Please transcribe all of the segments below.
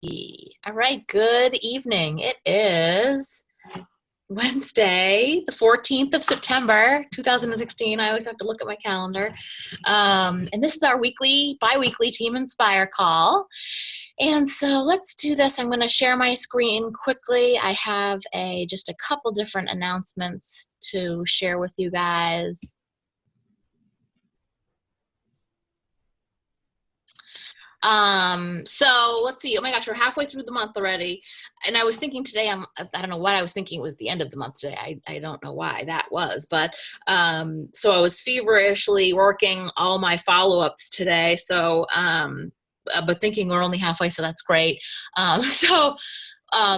All right, good evening. It is Wednesday, the 14th of September, 2016. I always have to look at my calendar. And this is our bi-weekly Team Inspire call. And so let's do this. I'm going to share my screen quickly. I have just a couple different announcements to share with you guys. So let's see. Oh my gosh, we're halfway through the month already. And I was thinking today, I don't know what I was thinking. It was the end of the month today. I don't know why that was, but, so I was feverishly working all my follow-ups today. So, but thinking we're only halfway, so that's great.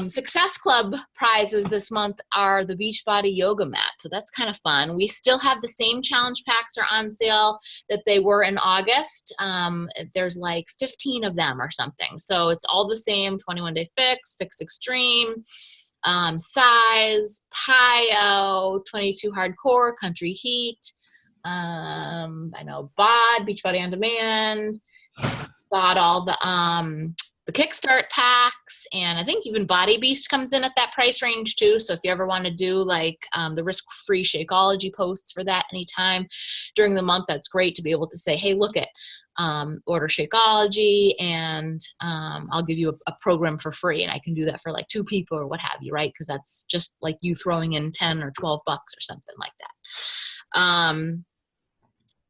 Success Club prizes this month are the Beachbody yoga mat. So that's kind of fun. We still have the same challenge packs are on sale that they were in August. There's like 15 of them or something. So it's all the same: 21-day fix, fix extreme, size, PIO, 22 hardcore, country heat. I know BOD, Beachbody on Demand, got all the Kickstart packs, and I think even Body Beast comes in at that price range too. So if you ever want to do like the risk-free Shakeology posts for that anytime during the month, that's great to be able to say, hey, look at order Shakeology and I'll give you a program for free, and I can do that for like 2 people or what have you, right? Because that's just like you throwing in 10 or 12 bucks or something like that.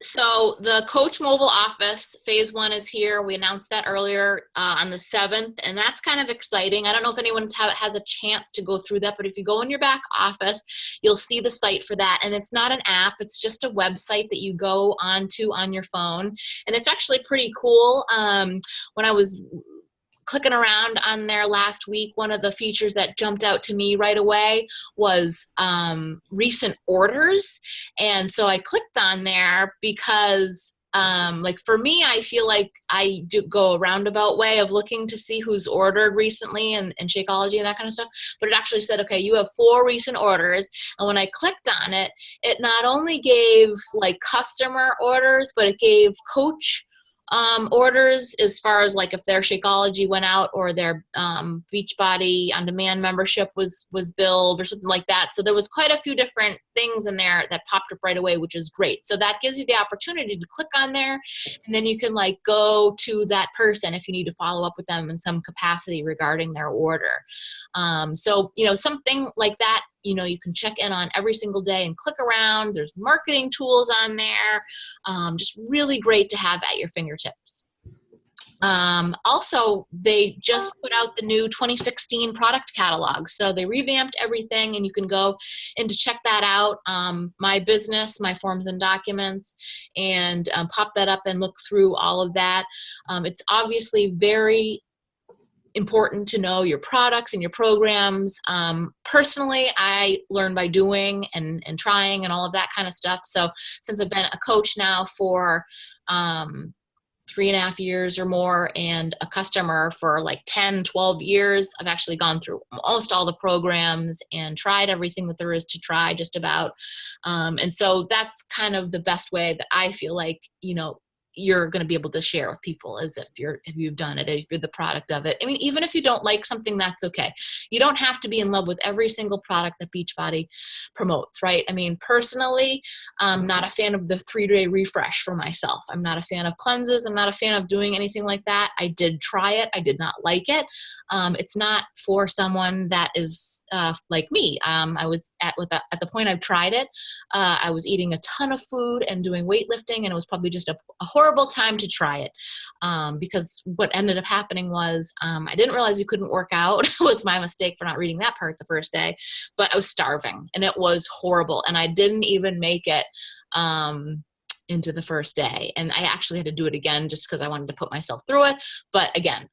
So the Coach Mobile Office Phase 1 is here. We announced that earlier on the 7th, and that's kind of exciting. I don't know if anyone has a chance to go through that, but if you go in your back office, you'll see the site for that. And it's not an app. It's just a website that you go onto on your phone. And it's actually pretty cool. When I was clicking around on there last week, one of the features that jumped out to me right away was recent orders. And so I clicked on there because like for me, I feel like I do go a roundabout way of looking to see who's ordered recently and Shakeology and that kind of stuff. But it actually said, okay, you have 4 recent orders. And when I clicked on it, it not only gave like customer orders, but it gave coach orders as far as like if their Shakeology went out or their Beachbody on Demand membership was billed or something like that. So there was quite a few different things in there that popped up right away, which is great. So that gives you the opportunity to click on there, and then you can like go to that person if you need to follow up with them in some capacity regarding their order. So, you know, something like that, you know, you can check in on every single day and click around. There's marketing tools on there. Just really great to have at your fingertips. Also, they just put out the new 2016 product catalog. So they revamped everything, and you can go and to check that out. My business, my forms and documents, and pop that up and look through all of that. It's obviously very important to know your products and your programs. Personally, I learn by doing and trying and all of that kind of stuff. So since I've been a coach now for 3.5 years or more and a customer for like 10, 12 years, I've actually gone through almost all the programs and tried everything that there is to try just about. And so that's kind of the best way that I feel like, you know, you're going to be able to share with people as if you've done it, if you're the product of it. I mean, even if you don't like something, that's okay. You don't have to be in love with every single product that Beachbody promotes, right? I mean, personally, I'm not a fan of the 3-day refresh for myself. I'm not a fan of cleanses. I'm not a fan of doing anything like that. I did try it. I did not like it. It's not for someone that is like me. I was at the point I've tried it. I was eating a ton of food and doing weightlifting, and it was probably just a horrible time to try it, because what ended up happening was I didn't realize you couldn't work out. It was my mistake for not reading that part the first day, but I was starving, and it was horrible, and I didn't even make it into the first day, and I actually had to do it again just because I wanted to put myself through it. But again,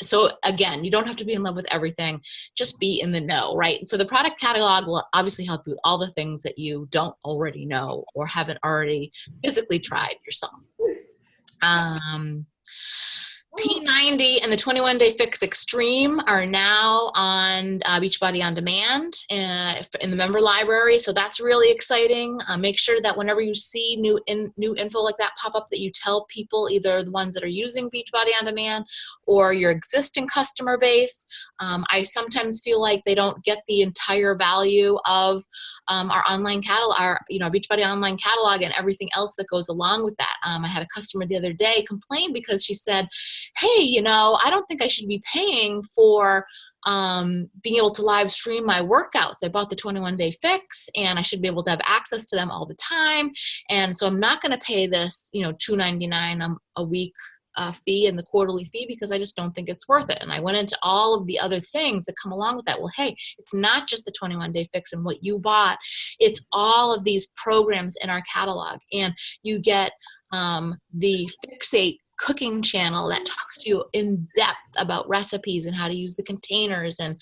so again, you don't have to be in love with everything, just be in the know, right? So the product catalog will obviously help you with all the things that you don't already know or haven't already physically tried yourself. P90 and the 21-day fix extreme are now on Beachbody on Demand in the member library, so that's really exciting. Make sure that whenever you see new info like that pop up, that you tell people, either the ones that are using Beachbody on Demand or your existing customer base. I sometimes feel like they don't get the entire value of our online catalog, our Beachbody online catalog, and everything else that goes along with that. I had a customer the other day complain because she said, hey, I don't think I should be paying for being able to live stream my workouts. I bought the 21-day fix and I should be able to have access to them all the time. And so I'm not going to pay this, $2.99 a week fee and the quarterly fee, because I just don't think it's worth it. And I went into all of the other things that come along with that. Well, hey, it's not just the 21-day fix and what you bought. It's all of these programs in our catalog. And you get the Fixate cooking channel that talks to you in depth about recipes and how to use the containers and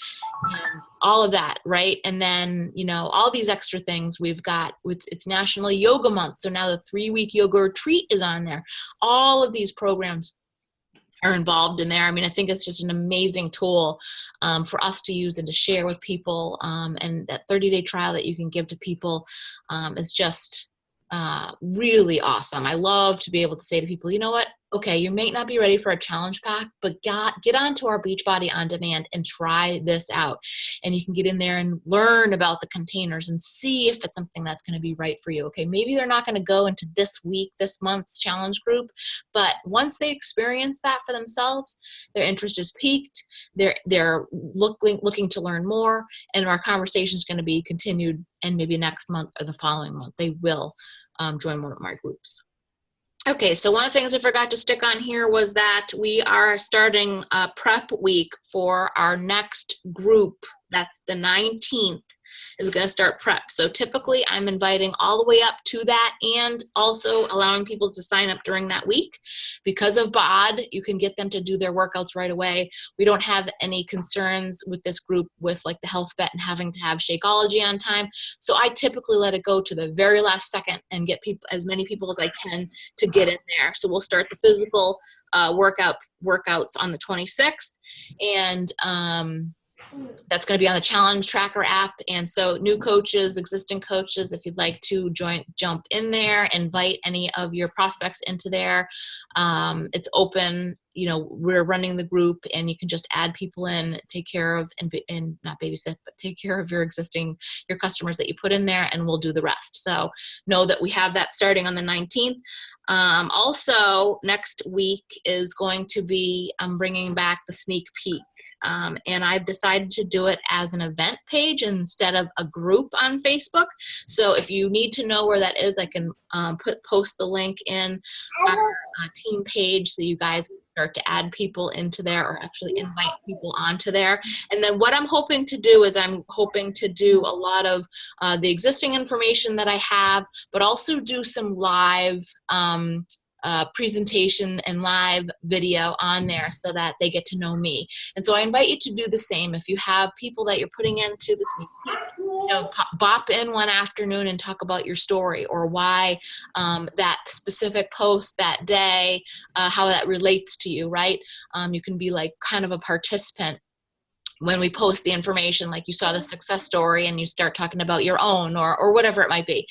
all of that, right? And then, all these extra things we've got. It's National Yoga Month, so now the 3-week yoga retreat is on there. All of these programs are involved in there. I mean, I think it's just an amazing tool for us to use and to share with people. And that 30-day trial that you can give to people is just really awesome. I love to be able to say to people, you know what? Okay, you may not be ready for a challenge pack, but get onto our Beachbody On Demand and try this out. And you can get in there and learn about the containers and see if it's something that's going to be right for you. Okay, maybe they're not going to go into this month's challenge group, but once they experience that for themselves, their interest is piqued. They're looking to learn more, and our conversation is going to be continued. And maybe next month or the following month, they will join one of my groups. Okay, so one of the things I forgot to stick on here was that we are starting a prep week for our next group. That's the 19th is going to start prep. So typically I'm inviting all the way up to that and also allowing people to sign up during that week. Because of BOD, you can get them to do their workouts right away. We don't have any concerns with this group with like the health bet and having to have Shakeology on time. So I typically let it go to the very last second and get people, as many people as I can, to get in there. So we'll start the physical workouts on the 26th, and that's going to be on the Challenge Tracker app. And so new coaches, existing coaches, if you'd like to jump in there, invite any of your prospects into there. It's open. We're running the group, and you can just add people in, take care of, and not babysit, but take care of your customers that you put in there, and we'll do the rest. So know that we have that starting on the 19th. Also, next week is going to be, I'm bringing back the sneak peek. And I've decided to do it as an event page instead of a group on Facebook. So if you need to know where that is, I can post the link in our team page so you guys can start to add people into there, or actually invite people onto there. And then what I'm hoping to do is I'm hoping to do a lot of the existing information that I have, but also do some live presentation and live video on there so that they get to know me. And so I invite you to do the same. If you have people that you're putting into the sneak peek, bop in one afternoon and talk about your story, or why that specific post that day, how that relates to you, right? You can be like kind of a participant when we post the information, like you saw the success story and you start talking about your own or whatever it might be.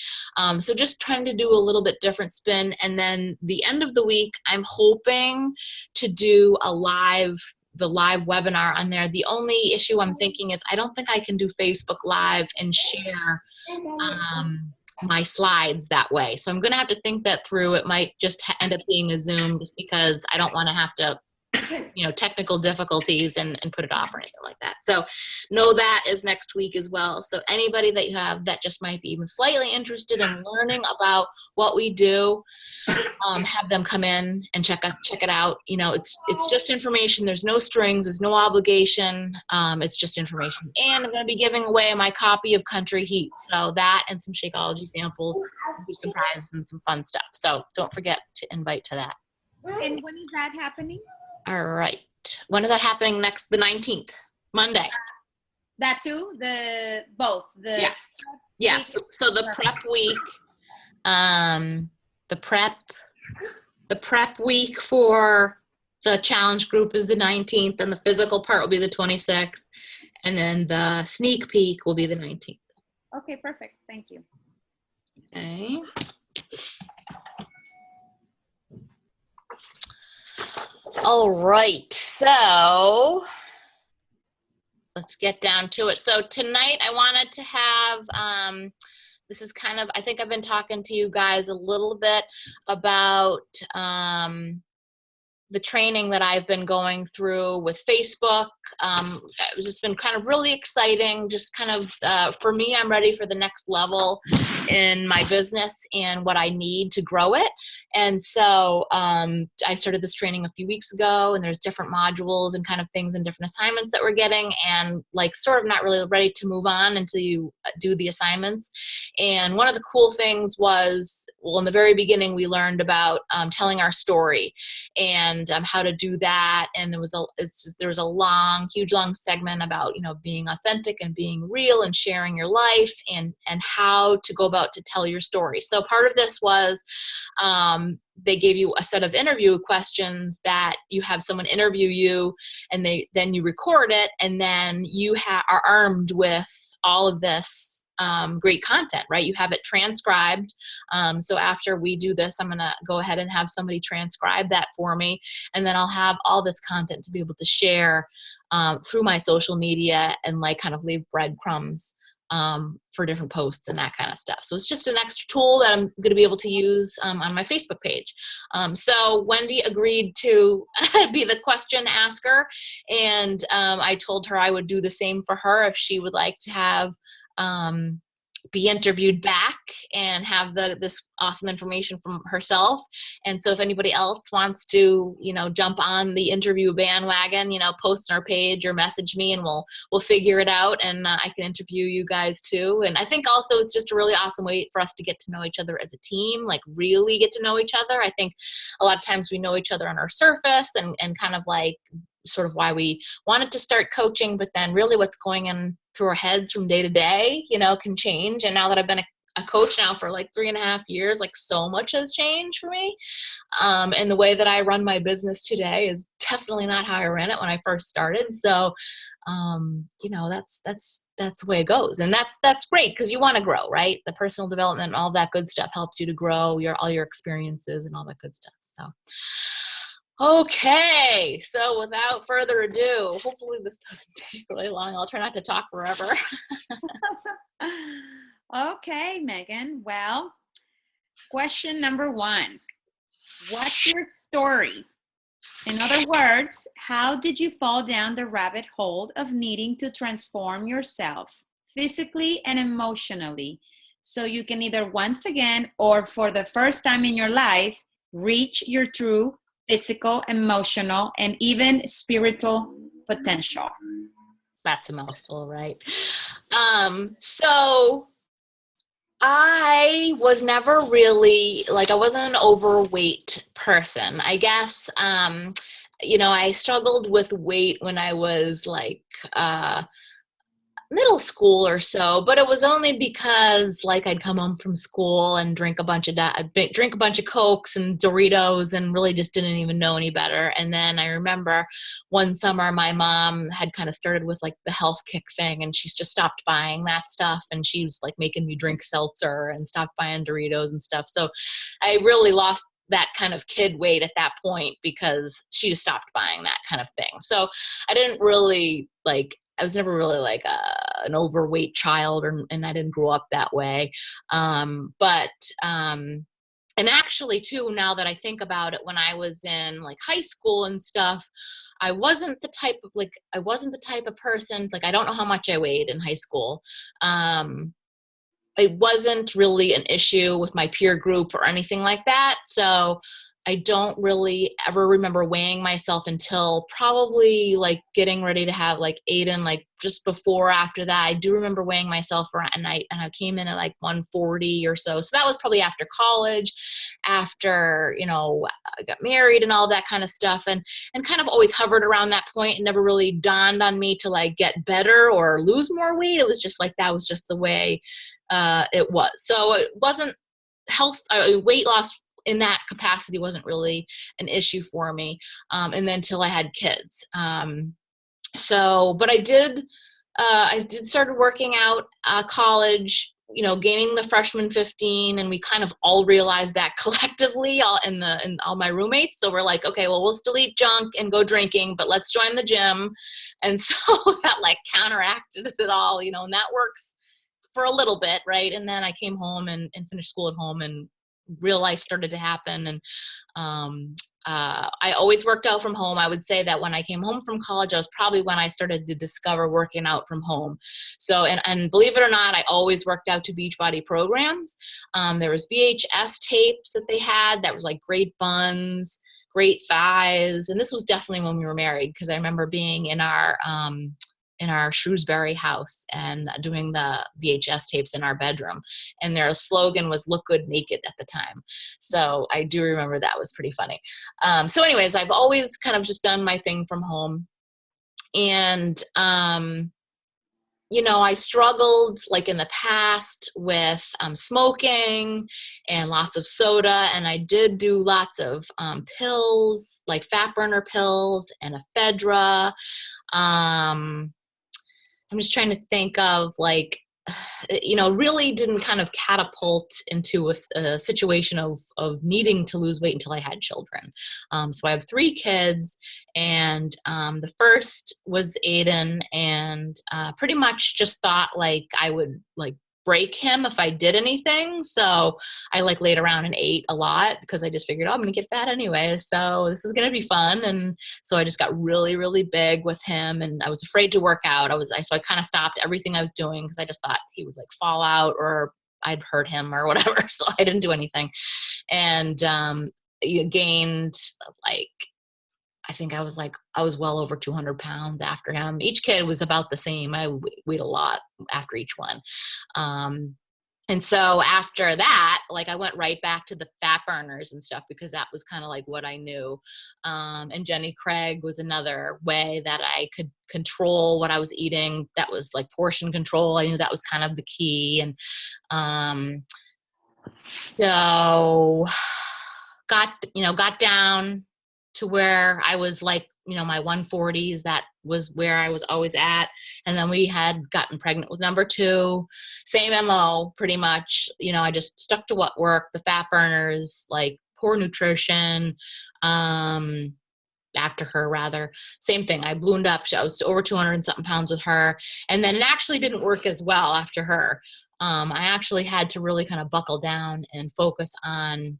So just trying to do a little bit different spin. And then the end of the week, I'm hoping to do the live webinar on there. The only issue I'm thinking is I don't think I can do Facebook Live and share my slides that way. So I'm going to have to think that through. It might just end up being a Zoom, just because I don't want to have to technical difficulties and put it off or anything like that. So know that is next week as well. So anybody that you have that just might be even slightly interested in learning about what we do, have them come in and check it out. It's just information. There's no strings. There's no obligation. It's just information. And I'm going to be giving away my copy of Country Heat. So that and some Shakeology samples, do some prizes and some fun stuff. So don't forget to invite to that. And when is that happening? All right. When is that happening next? The 19th, Monday. That too? Both? Yes. Yes. So the prep week, the prep week for the challenge group is the 19th, and the physical part will be the 26th, and then the sneak peek will be the 19th. Okay, perfect. Thank you. Okay. All right, so let's get down to it. So tonight I wanted to have, this is kind of, I think I've been talking to you guys a little bit about the training that I've been going through with Facebook. It's just been kind of really exciting. Just kind of, for me, I'm ready for the next level in my business and what I need to grow it. And so I started this training a few weeks ago, and there's different modules and kind of things and different assignments that we're getting, and like sort of not really ready to move on until you do the assignments. And one of the cool things was, well, in the very beginning, we learned about telling our story and how to do that. And there was a long, huge, long segment about, being authentic and being real and sharing your life and how to go about to tell your story. So part of this was they gave you a set of interview questions that you have someone interview you, and then you record it, and then you are armed with all of this great content, right? You have it transcribed. So after we do this, I'm going to go ahead and have somebody transcribe that for me. And then I'll have all this content to be able to share through my social media and like kind of leave breadcrumbs for different posts and that kind of stuff. So it's just an extra tool that I'm going to be able to use on my Facebook page. So Wendy agreed to be the question asker, and I told her I would do the same for her if she would like to have be interviewed back and have this awesome information from herself. And so if anybody else wants to, jump on the interview bandwagon, post on our page or message me, and we'll figure it out, and I can interview you guys too. And I think also it's just a really awesome way for us to get to know each other as a team, like really get to know each other. I think a lot of times we know each other on our surface and kind of like sort of why we wanted to start coaching, but then really what's going on through our heads from day to day, can change. And now that I've been a coach now for like 3.5 years, like so much has changed for me. And the way that I run my business today is definitely not how I ran it when I first started. So, that's the way it goes. And that's great because you want to grow, right? The personal development and all that good stuff helps you to grow all your experiences and all that good stuff. So, okay, so without further ado, hopefully this doesn't take really long. I'll try not to talk forever. Okay, Megan. Well, question number 1. What's your story? In other words, how did you fall down the rabbit hole of needing to transform yourself physically and emotionally so you can either once again or for the first time in your life reach your true physical, emotional, and even spiritual potential? That's a mouthful, right? So I was never really, I wasn't an overweight person. I guess, I struggled with weight when I was middle school or so, but it was only because I'd come home from school and drink a bunch of Cokes and Doritos and really just didn't even know any better. And then I remember one summer my mom had kind of started with the health kick thing, and she's just stopped buying that stuff, and she was making me drink seltzer and stopped buying Doritos and stuff. So I really lost that kind of kid weight at that point because she just stopped buying that kind of thing. So I didn't really I was never really an overweight child, and I didn't grow up that way. And actually too, now that I think about it, when I was in high school and stuff, I wasn't the type of person, I don't know how much I weighed in high school. It wasn't really an issue with my peer group or anything like that. So I don't really ever remember weighing myself until probably getting ready to have Aiden, just before, after that. I do remember weighing myself around, and I came in at 140 or so. So that was probably after college, after, I got married and all that kind of stuff, and kind of always hovered around that point. It never really dawned on me to get better or lose more weight. It was just that was just the way it was. So it wasn't weight loss in that capacity wasn't really an issue for me. And then till I had kids. But I did started working out college gaining the freshman 15, and we kind of all realized that collectively, and all my roommates. So we're like, okay, well, we'll still eat junk and go drinking, but let's join the gym. And so that like counteracted it all, and that works for a little bit, right? And then I came home and finished school at home, and real life started to happen. And I always worked out from home. I would say that when I came home from college, I was probably when I started to discover working out from home. So, and believe it or not, I always worked out to Beachbody programs. There was VHS tapes that they had that was like great buns, great thighs. And this was definitely when we were married, because I remember being in our Shrewsbury house and doing the VHS tapes in our bedroom. And their slogan was "Look Good Naked" at the time. So I do remember that was pretty funny. So anyways, I've always kind of just done my thing from home. And, I struggled like in the past with smoking and lots of soda. And I did do lots of pills, like fat burner pills and ephedra. I'm just trying to think of like, really didn't kind of catapult into a situation of needing to lose weight until I had children. So I have 3 kids, and the first was Aiden, and pretty much just thought like I would like break him if I did anything. So I like laid around and ate a lot, because I just figured, I'm going to get fat anyway. So this is going to be fun. And so I just got really, really big with him, and I was afraid to work out. So I kind of stopped everything I was doing, because I just thought he would like fall out or I'd hurt him or whatever. So I didn't do anything. And you gained like, I think I was well over 200 pounds after him. Each kid was about the same. I weighed a lot after each one. And so after that, like I went right back to the fat burners and stuff, because that was kind of like what I knew. And Jenny Craig was another way that I could control what I was eating. That was like portion control. I knew that was kind of the key. And so got down to where I was like, my 140s. That was where I was always at. And then we had gotten pregnant with number 2, same MO pretty much. I just stuck to what worked, the fat burners, like poor nutrition. After her, rather, same thing. I ballooned up. I was over 200 and something pounds with her. And then it actually didn't work as well after her. I actually had to really kind of buckle down and focus on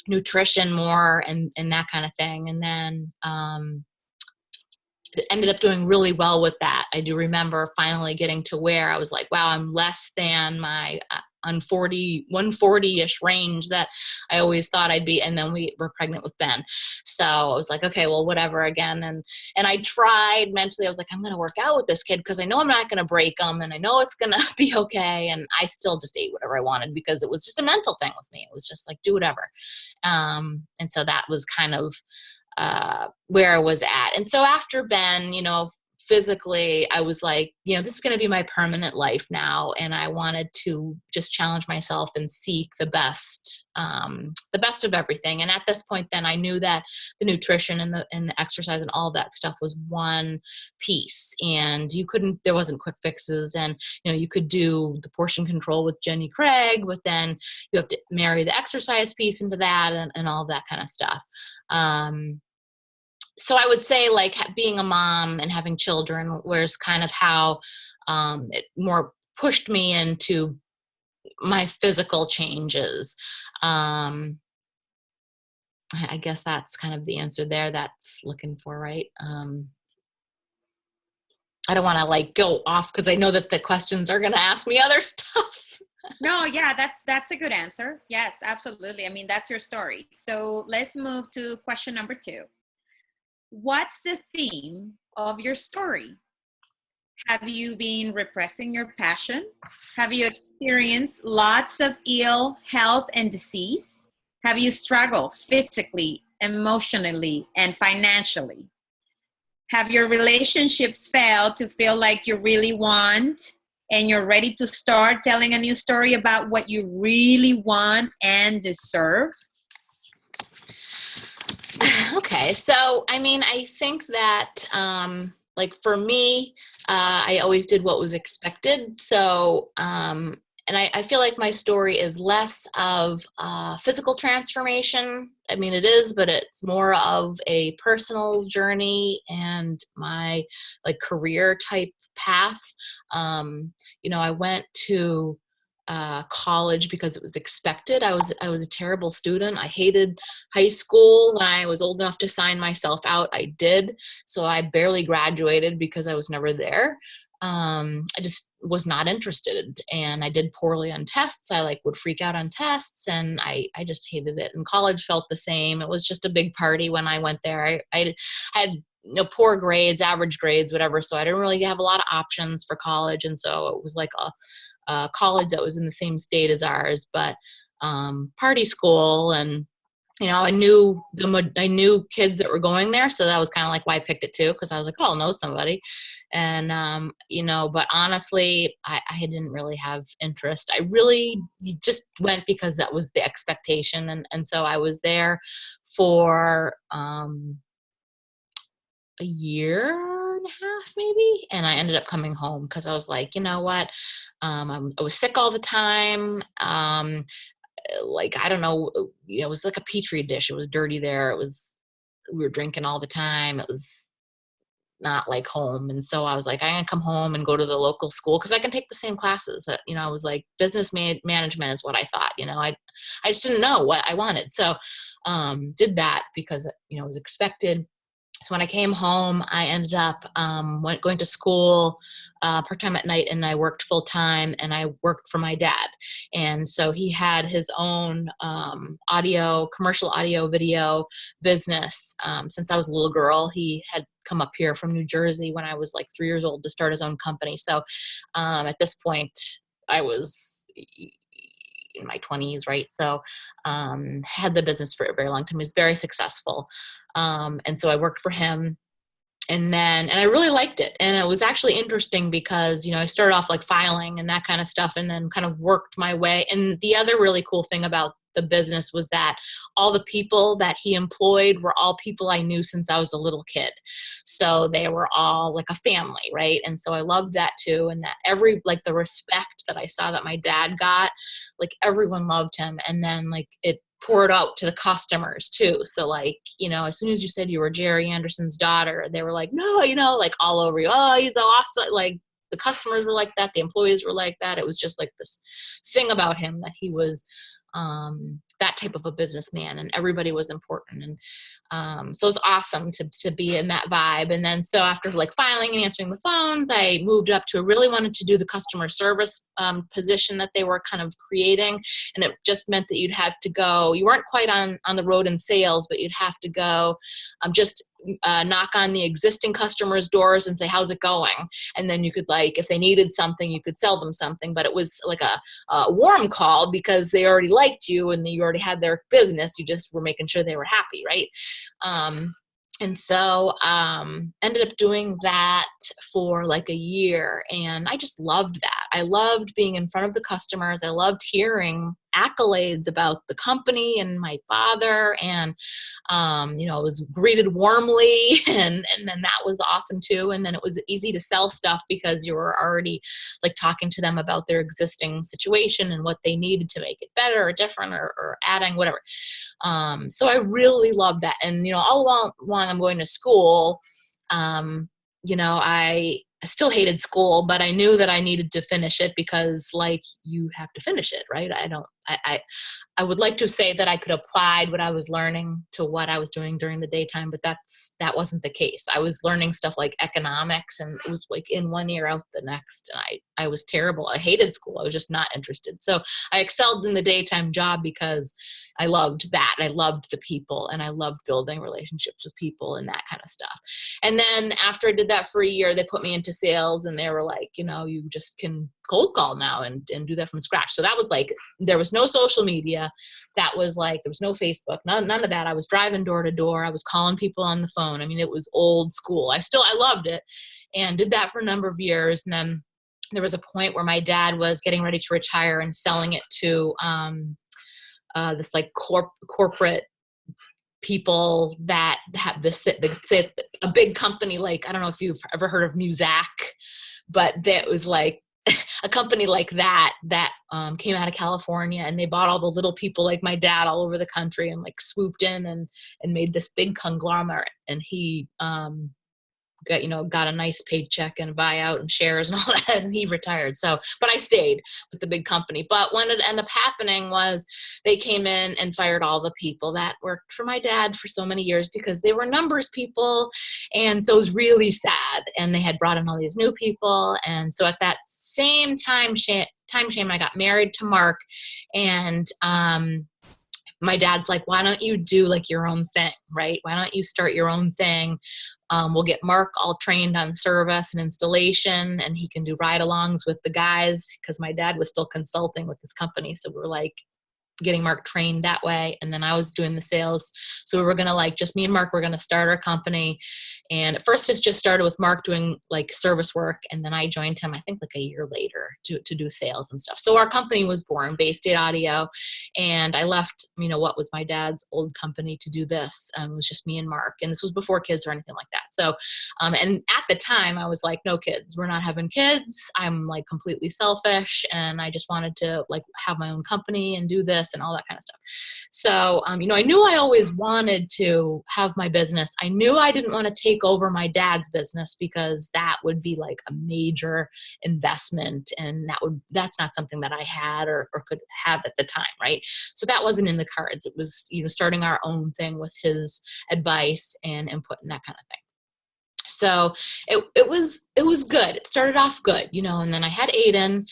nutrition more and that kind of thing. And then it ended up doing really well with that. I do remember finally getting to where I was like, wow, I'm less than my 140-ish range that I always thought I'd be. And then we were pregnant with Ben. So I was like, okay, well, whatever again. And I tried mentally, I was like, I'm going to work out with this kid, because I know I'm not going to break him, and I know it's going to be okay. And I still just ate whatever I wanted, because it was just a mental thing with me. It was just like, do whatever. And so that was kind of where I was at. And so after Ben, physically, I was like, this is going to be my permanent life now. And I wanted to just challenge myself and seek the best of everything. And at this point, then I knew that the nutrition and the exercise and all that stuff was one piece, and there wasn't quick fixes. And, you could do the portion control with Jenny Craig, but then you have to marry the exercise piece into that and all that kind of stuff. So I would say like being a mom and having children was kind of how it more pushed me into my physical changes. I guess that's kind of the answer there that's looking for, right? I don't want to like go off, because I know that the questions are going to ask me other stuff. No, yeah, that's a good answer. Yes, absolutely. I mean, that's your story. So let's move to question number 2. What's the theme of your story? Have you been repressing your passion? Have you experienced lots of ill health and disease? Have you struggled physically, emotionally, and financially? Have your relationships failed to feel like you really want and you're ready to start telling a new story about what you really want and deserve? Okay. So, I mean, I think that, like for me, I always did what was expected. So, and I feel like my story is less of physical transformation. I mean, it is, but it's more of a personal journey and my like career type path. I went to college because it was expected. I was a terrible student. I hated high school. When I was old enough to sign myself out, I did. So I barely graduated because I was never there. I just was not interested, and I did poorly on tests. I like would freak out on tests, and I just hated it. And college felt the same. It was just a big party when I went there. I had poor grades, average grades, whatever. So I didn't really have a lot of options for college. And so it was like a college that was in the same state as ours, but party school. And I knew kids that were going there, so that was kind of like why I picked it too, because I was like, oh, I'll know somebody. And but honestly, I didn't really have interest. I really just went because that was the expectation, and so I was there for a year and a half maybe, and I ended up coming home because I was like, you know what, I was sick all the time. Like, I don't know, it was like a petri dish. It was dirty there. We were drinking all the time. It was not like home. And so I was like, I'm gonna come home and go to the local school because I can take the same classes. I was like, business management is what I thought. I just didn't know what I wanted. So did that because it was expected. So when I came home, I ended up going to school part-time at night, and I worked full-time, and I worked for my dad. And so he had his own commercial audio video business. Since I was a little girl, he had come up here from New Jersey when I was like 3 years old to start his own company. So at this point, I was in my 20s, right? So had the business for a very long time. He was very successful. And so I worked for him, and I really liked it. And it was actually interesting because, I started off like filing and that kind of stuff, and then kind of worked my way. And the other really cool thing about the business was that all the people that he employed were all people I knew since I was a little kid. So they were all like a family, right? And so I loved that too. And that the respect that I saw that my dad got, like everyone loved him. And then like it poured out to the customers too. So like, as soon as you said you were Jerry Anderson's daughter, they were like, no, like all over you. Oh, he's awesome. Like the customers were like that. The employees were like that. It was just like this thing about him that he was that type of a businessman, and everybody was important. And so it was awesome to be in that vibe. And then so after like filing and answering the phones, I moved up to really wanted to do the customer service position that they were kind of creating. And it just meant that you weren't quite on the road in sales, but you'd have to go just knock on the existing customers' doors and say, how's it going? And then you could, like, if they needed something, you could sell them something. But it was like a warm call because they already liked you and you already had their business. You just were making sure they were happy, right? And so ended up doing that for like a year, and I just loved that. I loved being in front of the customers. I loved hearing accolades about the company and my father, and I was greeted warmly, and then that was awesome too. And then it was easy to sell stuff because you were already like talking to them about their existing situation and what they needed to make it better or different or adding whatever. So I really loved that. And all along I'm going to school, I still hated school, but I knew that I needed to finish it because, like, you have to finish it, right? I would like to say that I could apply what I was learning to what I was doing during the daytime, but that wasn't the case. I was learning stuff like economics, and it was like in one ear out the next. And I was terrible. I hated school. I was just not interested. So I excelled in the daytime job because I loved that. I loved the people, and I loved building relationships with people and that kind of stuff. And then after I did that for a year, they put me into sales, and they were like, you just can cold call now and do that from scratch. So that was like, there was no social media. That was like, there was no Facebook, none of that. I was driving door to door. I was calling people on the phone. I mean, it was old school. I loved it, and did that for a number of years. And then there was a point where my dad was getting ready to retire and selling it to this like corporate people that have say a big company. Like, I don't know if you've ever heard of Muzak, but that was like a company like that came out of California, and they bought all the little people like my dad all over the country and like swooped in and made this big conglomerate. And he got a nice paycheck and a buyout and shares and all that, and he retired. So, but I stayed with the big company. But what ended up happening was they came in and fired all the people that worked for my dad for so many years because they were numbers people. And so it was really sad. And they had brought in all these new people. And so at that same time frame, I got married to Mark, and my dad's like, why don't you do like your own thing, right? Why don't you start your own thing? We'll get Mark all trained on service and installation, and he can do ride-alongs with the guys, because my dad was still consulting with this company. So we were like getting Mark trained that way. And then I was doing the sales. So we were going to like, just me and Mark, we're going to start our company. And at first it's just started with Mark doing like service work. And then I joined him, I think like a year later to do sales and stuff. So our company was born, Bay State Audio. And I left, what was my dad's old company to do this. It was just me and Mark. And this was before kids or anything like that. So, and at the time I was like, no kids, we're not having kids. I'm like completely selfish. And I just wanted to like have my own company and do this and all that kind of stuff. So, I knew I always wanted to have my business. I knew I didn't want to take over my dad's business because that would be like a major investment, and that's not something that I had or could have at the time, right? So that wasn't in the cards. It was, starting our own thing with his advice and input and that kind of thing. So it was good. It started off good, and then I had Aiden.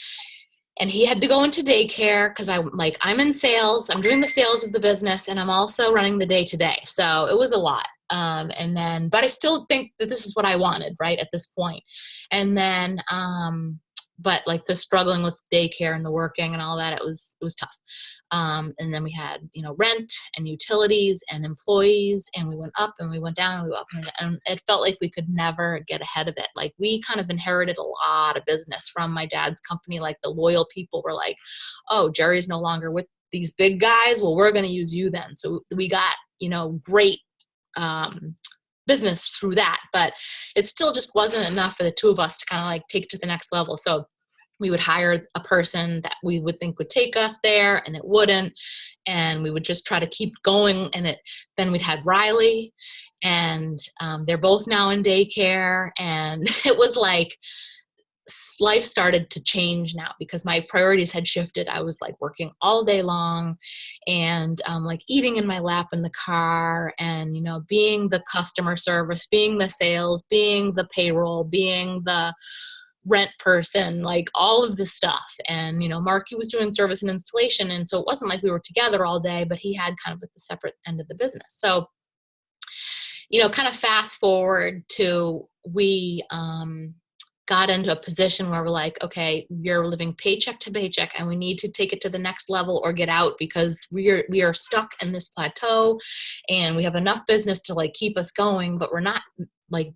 And he had to go into daycare because I'm in sales. I'm doing the sales of the business, and I'm also running the day-to-day. So it was a lot. But I still think that this is what I wanted, right, at this point. And then, but like the struggling with daycare and the working and all that, it was tough. And then we had, rent and utilities and employees, and we went up and we went down and we went up, and it felt like we could never get ahead of it. Like we kind of inherited a lot of business from my dad's company. Like the loyal people were like, oh, Jerry's no longer with these big guys. Well, we're going to use you then. So we got, great, business through that, but it still just wasn't enough for the two of us to kind of like take it to the next level. So we would hire a person that we would think would take us there, and it wouldn't. And we would just try to keep going. And then we'd had Riley, and they're both now in daycare. And it was like life started to change now because my priorities had shifted. I was like working all day long and like eating in my lap in the car, and, being the customer service, being the sales, being the payroll, being the rent person, like all of this stuff. And, Marky was doing service and installation. And so it wasn't like we were together all day, but he had kind of like the separate end of the business. So, kind of fast forward to we got into a position where we're like, okay, we're living paycheck to paycheck, and we need to take it to the next level or get out because we are stuck in this plateau, and we have enough business to like keep us going, but we're not like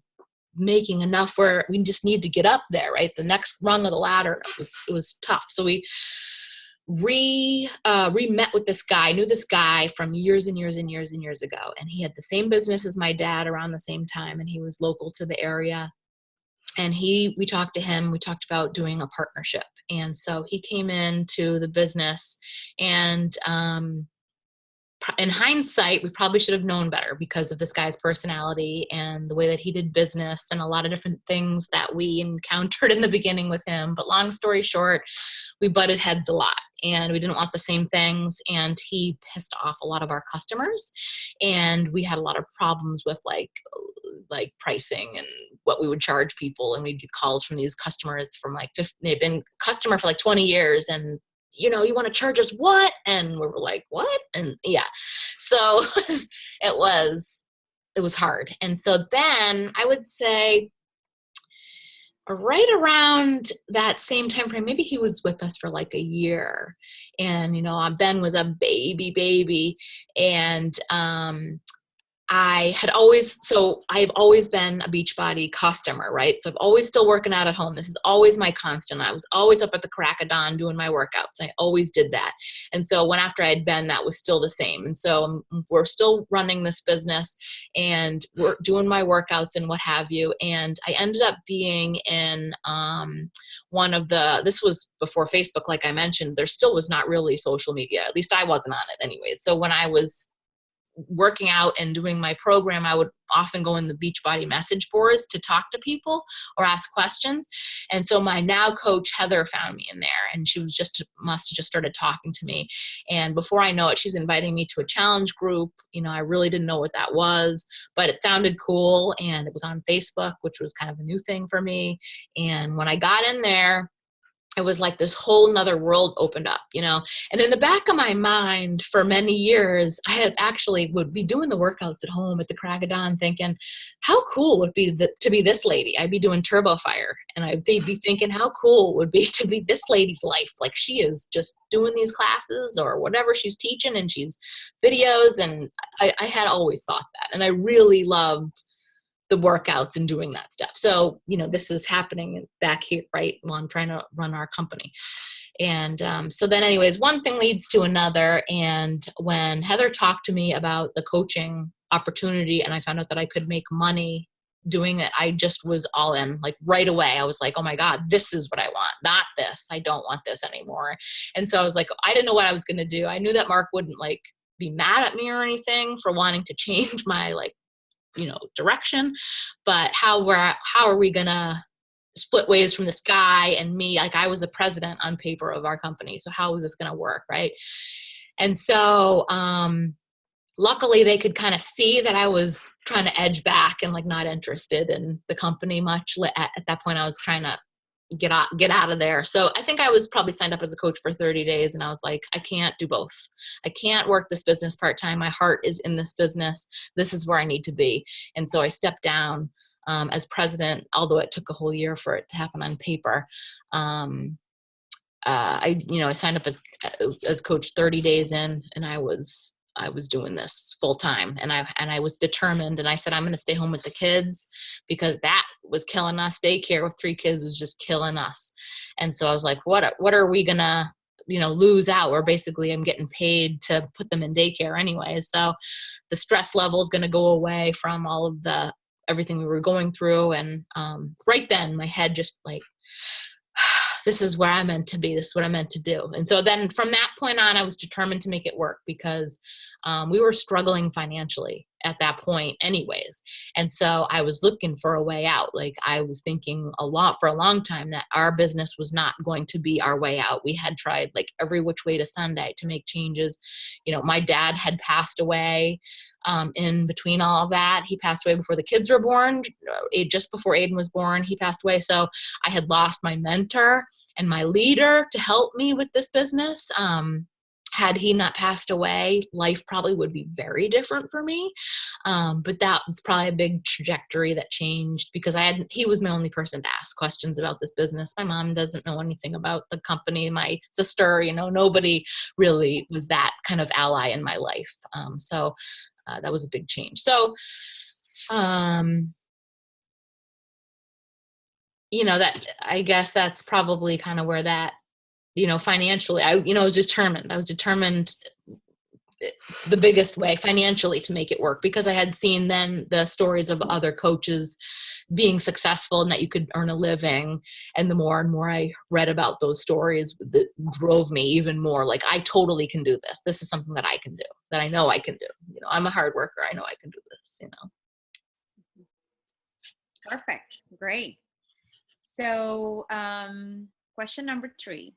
making enough where we just need to get up there, right? The next rung of the ladder. It was tough. So we met with this guy, knew this guy from years and years and years and years ago. And he had the same business as my dad around the same time. And he was local to the area. And we talked to him, we talked about doing a partnership. And so he came into the business, and, in hindsight, we probably should have known better because of this guy's personality and the way that he did business and a lot of different things that we encountered in the beginning with him. But long story short, we butted heads a lot, and we didn't want the same things. And he pissed off a lot of our customers, and we had a lot of problems with like pricing and what we would charge people. And we'd get calls from these customers from like they've been customer for like 20 years, and you want to charge us what? And we were like, what? And yeah, so it was hard. And so then I would say right around that same time frame, maybe he was with us for like a year, and Ben was a baby, and I've always been a Beachbody customer, right? So I've always still working out at home. This is always my constant. I was always up at the crack of dawn doing my workouts. I always did that. And so after I had been, that was still the same. And so we're still running this business and we're doing my workouts and what have you. And I ended up being in, this was before Facebook, like I mentioned, there still was not really social media. At least I wasn't on it anyways. So when I was working out and doing my program, I would often go in the Beachbody message boards to talk to people or ask questions. And so my now coach, Heather, found me in there, and she must have just started talking to me. And before I know it, she's inviting me to a challenge group. I really didn't know what that was, but it sounded cool. And it was on Facebook, which was kind of a new thing for me. And when I got in there, it was like this whole nother world opened up, and in the back of my mind for many years, I had actually would be doing the workouts at home at the crack of dawn thinking, how cool would it be to be this lady? I'd be doing Turbo Fire, and I'd be thinking how cool it would be to be this lady's life. Like, she is just doing these classes or whatever she's teaching, and she's videos. And I had always thought that. And I really loved the workouts and doing that stuff. So, this is happening back here, right? While I'm trying to run our company. And so then anyways, one thing leads to another. And when Heather talked to me about the coaching opportunity and I found out that I could make money doing it, I just was all in, like, right away. I was like, oh my God, this is what I want, not this. I don't want this anymore. And so I was like, I didn't know what I was going to do. I knew that Mark wouldn't be mad at me or anything for wanting to change my direction, but how are we gonna split ways from this guy and me? Like, I was a president on paper of our company, so how is this gonna work, right? And so luckily they could kind of see that I was trying to edge back and not interested in the company much. At that point I was trying to get out of there. So I think I was probably signed up as a coach for 30 days. And I was like, I can't do both. I can't work this business part-time. My heart is in this business. This is where I need to be. And so I stepped down as president, although it took a whole year for it to happen on paper. I signed up as coach 30 days in, and I was doing this full time, and I was determined, and I said, I'm going to stay home with the kids because that was killing us. Daycare with 3 kids was just killing us. And so I was like, what are we going to, lose out? Or basically I'm getting paid to put them in daycare anyway. So the stress level is going to go away from all of everything we were going through. And right then my head just this is where I'm meant to be. This is what I'm meant to do. And so then from that point on, I was determined to make it work because we were struggling financially at that point anyways. And so I was looking for a way out. I was thinking for a long time that our business was not going to be our way out. We had tried every which way to Sunday to make changes. My dad had passed away. In between all of that, he passed away before the kids were born, just before Aiden was born, he passed away. So I had lost my mentor and my leader to help me with this business. Had he not passed away, life probably would be very different for me. But that was probably a big trajectory that changed because he was my only person to ask questions about this business. My mom doesn't know anything about the company. My sister, nobody really was that kind of ally in my life. So that was a big change. So, that, I guess that's probably kind of where that, financially, I was determined. I was determined the biggest way financially to make it work because I had seen then the stories of other coaches being successful and that you could earn a living. And the more and more I read about those stories, that drove me even more. I totally can do this. This is something that I can do, that I know I can do. I'm a hard worker. I know I can do this, Perfect. Great. So, question number 3.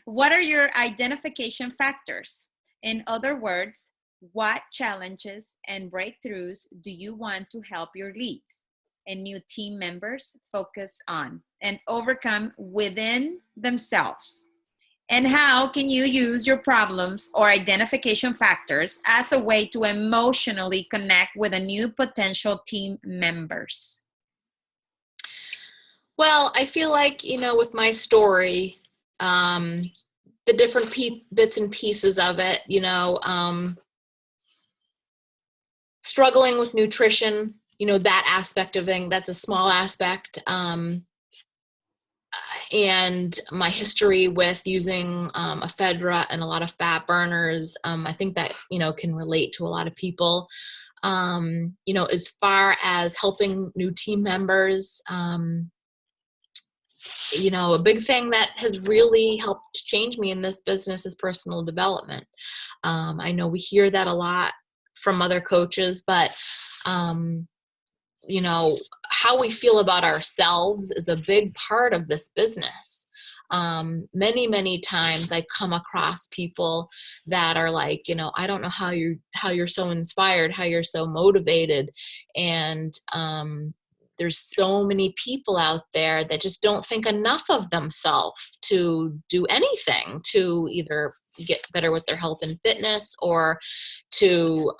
What are your identification factors? In other words, what challenges and breakthroughs do you want to help your leads and new team members focus on and overcome within themselves? And how can you use your problems or identification factors as a way to emotionally connect with a new potential team members? Well, I feel like, with my story, the different bits and pieces of it, struggling with nutrition, that aspect of thing, that's a small aspect. And my history with using ephedra and a lot of fat burners, I think that, can relate to a lot of people. As far as helping new team members, a big thing that has really helped change me in this business is personal development. I know we hear that a lot from other coaches, but how we feel about ourselves is a big part of this business. Many times I come across people that are like, I don't know how you're so inspired, how you're so motivated. And there's so many people out there that just don't think enough of themselves to do anything to either get better with their health and fitness, or to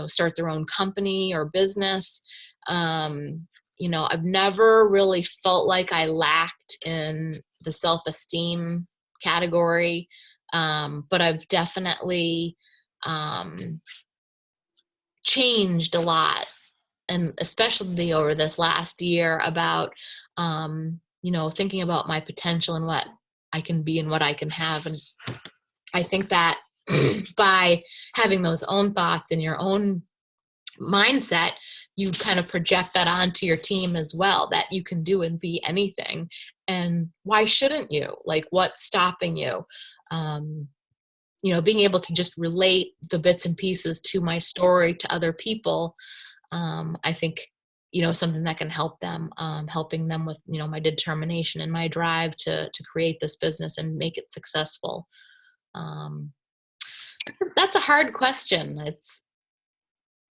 start their own company or business. I've never really felt like I lacked in the self-esteem category, but I've definitely changed a lot, and especially over this last year, about thinking about my potential and what I can be and what I can have. And I think that by having those own thoughts in your own mindset, you kind of project that onto your team as well, that you can do and be anything. And why shouldn't you? Like, what's stopping you? Being able to just relate the bits and pieces to my story to other people, I think, something that can help them, helping them with, my determination and my drive to create this business and make it successful. That's a hard question.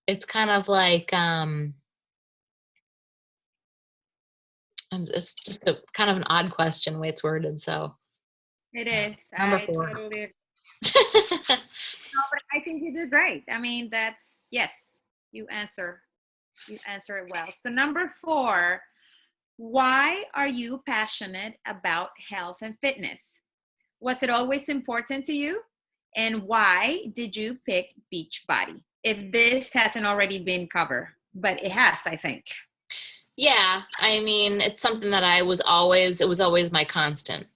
It's kind of like, it's just a kind of an odd question the way it's worded. So It is. number I 4. totally agree. No, but I think you did great. I mean, yes, you answer it well. So number 4, why are you passionate about health and fitness? Was it always important to you? And why did you pick Beachbody? If this hasn't already been covered, but it has, I think. Yeah, I mean, it's something that it was always my constant.